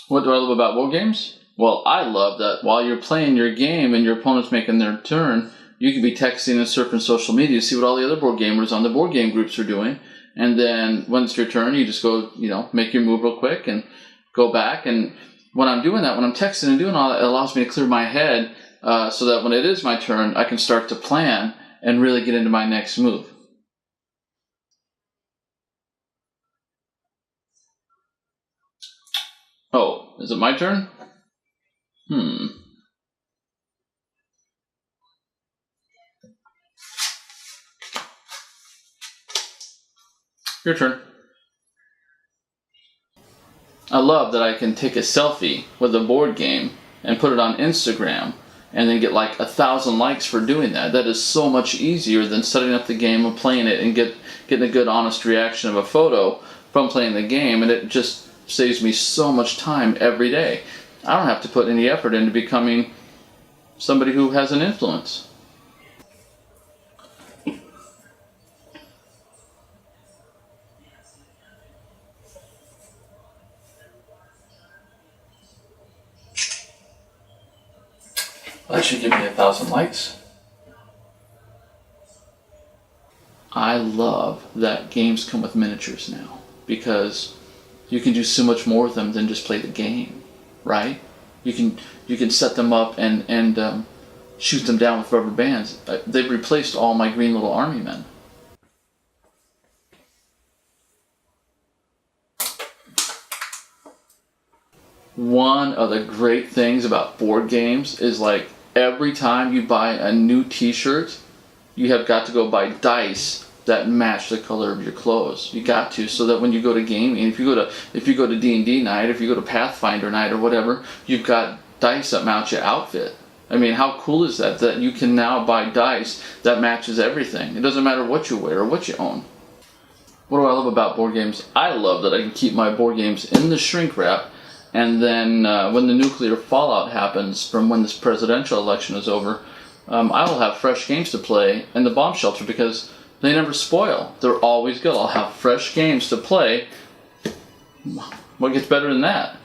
What do I love about board games? Well, I love that while you're playing your game and your opponent's making their turn, you can be texting and surfing social media to see what all the other board gamers on the board game groups are doing. And then when it's your turn, you just go, make your move real quick and go back. And when I'm doing that, when I'm texting and doing all that, it allows me to clear my head so that when it is my turn, I can start to plan and really get into my next move. Oh, is it my turn? Your turn. I love that I can take a selfie with a board game and put it on Instagram and then get like 1,000 likes for doing that. That is so much easier than setting up the game and playing it and getting a good honest reaction of a photo from playing the game, and it just saves me so much time every day. I don't have to put any effort into becoming somebody who has an influence. That should give me 1,000 likes. I love that games come with miniatures now, because you can do so much more with them than just play the game, right? You can set them up and shoot them down with rubber bands. They've replaced all my green little army men. One of the great things about board games is like every time you buy a new t-shirt, you have got to go buy dice that match the color of your clothes. You got to, so that when you go to gaming, if you go to D&D night, if you go to Pathfinder night or whatever, you've got dice that match your outfit. I mean, how cool is that? That you can now buy dice that matches everything. It doesn't matter what you wear or what you own. What do I love about board games? I love that I can keep my board games in the shrink wrap, and then when the nuclear fallout happens from when this presidential election is over, I will have fresh games to play in the bomb shelter because they never spoil. They're always good. I'll have fresh games to play. What gets better than that?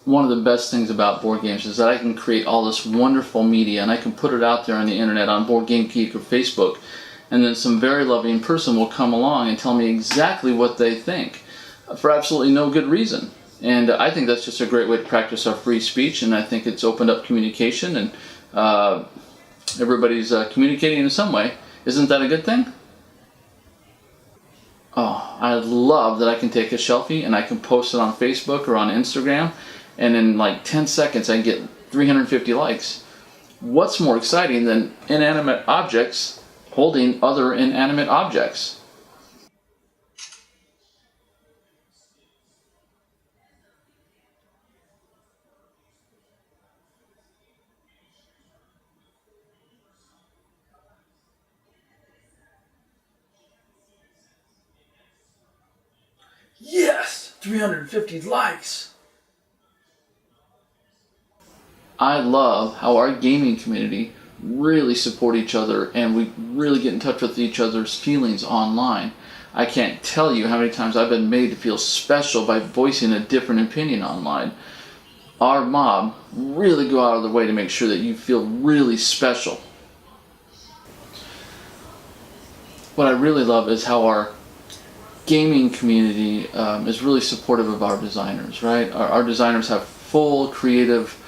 One of the best things about board games is that I can create all this wonderful media and I can put it out there on the internet, on Board Game Geek or Facebook, and then some very loving person will come along and tell me exactly what they think for absolutely no good reason. And I think that's just a great way to practice our free speech, and I think it's opened up communication, and everybody's communicating in some way. Isn't that a good thing? Oh, I love that I can take a Shelfie and I can post it on Facebook or on Instagram, and in like 10 seconds I get 350 likes. What's more exciting than inanimate objects holding other inanimate objects? Yes! 350 likes! I love how our gaming community really support each other and we really get in touch with each other's feelings online. I can't tell you how many times I've been made to feel special by voicing a different opinion online. Our mob really go out of their way to make sure that you feel really special. What I really love is how our gaming community is really supportive of our designers, right? Our designers have full creative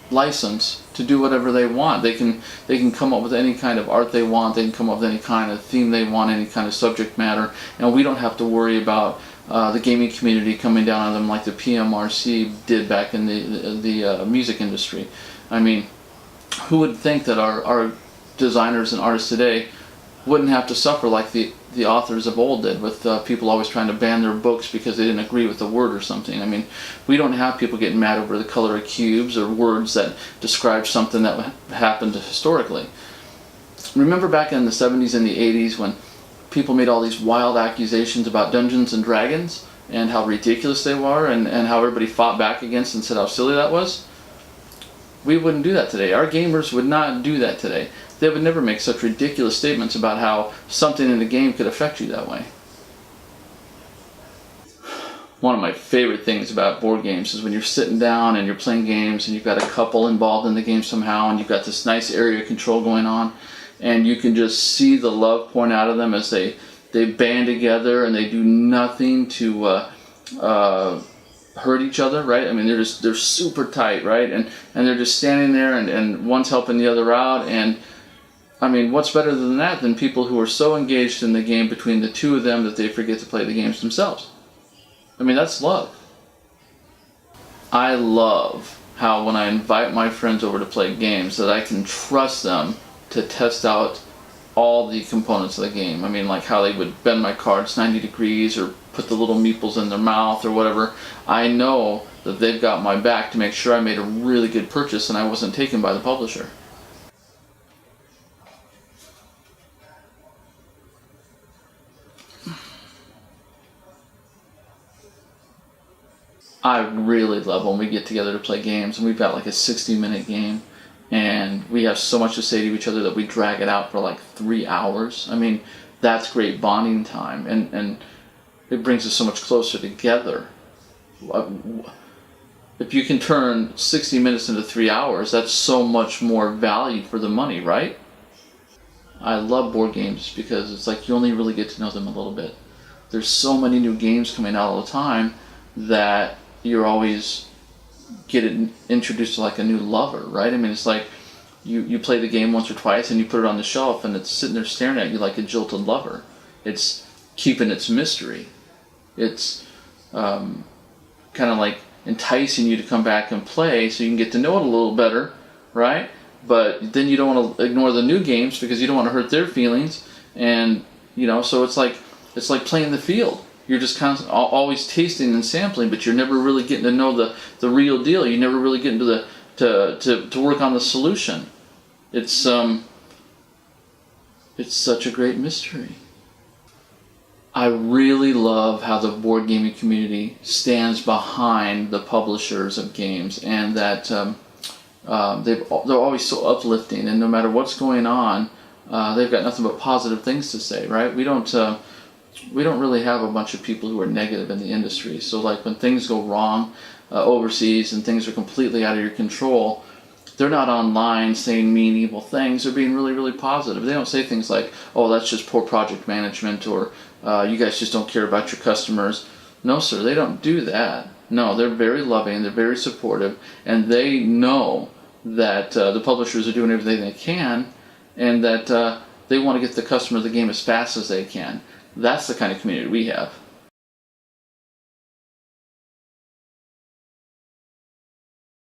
license to do whatever they want. They can come up with any kind of art they want. They can come up with any kind of theme they want, any kind of subject matter, and we don't have to worry about the gaming community coming down on them like the PMRC did back in the music industry. I mean, who would think that our designers and artists today wouldn't have to suffer like the authors of old did, with people always trying to ban their books because they didn't agree with the word or something. I mean, we don't have people getting mad over the color of cubes or words that describe something that happened historically. Remember back in the 70s and the 80s when people made all these wild accusations about Dungeons and Dragons and how ridiculous they were, and how everybody fought back against and said how silly that was? We wouldn't do that today. Our gamers would not do that today. They would never make such ridiculous statements about how something in the game could affect you that way. One of my favorite things about board games is when you're sitting down and you're playing games and you've got a couple involved in the game somehow and you've got this nice area control going on and you can just see the love pouring out of them as they band together and they do nothing to hurt each other, right? I mean, they're super tight, right? And they're just standing there and one's helping the other out. And I mean, what's better than that than people who are so engaged in the game between the two of them that they forget to play the games themselves? I mean, that's love. I love how when I invite my friends over to play games that I can trust them to test out all the components of the game. I mean, like how they would bend my cards 90 degrees or put the little meeples in their mouth or whatever. I know that they've got my back to make sure I made a really good purchase and I wasn't taken by the publisher. I really love when we get together to play games and we've got like a 60-minute game and we have so much to say to each other that we drag it out for like 3 hours. I mean, that's great bonding time and it brings us so much closer together. If you can turn 60 minutes into 3 hours, that's so much more value for the money, right? I love board games because it's like you only really get to know them a little bit. There's so many new games coming out all the time that you're always getting introduced to like a new lover, right? I mean, it's like you play the game once or twice and you put it on the shelf and it's sitting there staring at you like a jilted lover. It's keeping its mystery. It's kind of like enticing you to come back and play so you can get to know it a little better, right? But then you don't want to ignore the new games because you don't want to hurt their feelings, and so it's like playing the field. You're just constantly always tasting and sampling, but you're never really getting to know the real deal. You never really get into to work on the solution. It's such a great mystery. I really love how the board gaming community stands behind the publishers of games, and that they're always so uplifting, and no matter what's going on, they've got nothing but positive things to say, right? We don't really have a bunch of people who are negative in the industry. So like when things go wrong overseas and things are completely out of your control, they're not online saying mean, evil things. They're being really, really positive. They don't say things like, oh, that's just poor project management, or you guys just don't care about your customers. No, sir, they don't do that. No, they're very loving, they're very supportive, and they know that the publishers are doing everything they can, and that they want to get the customer the game as fast as they can. That's the kind of community we have.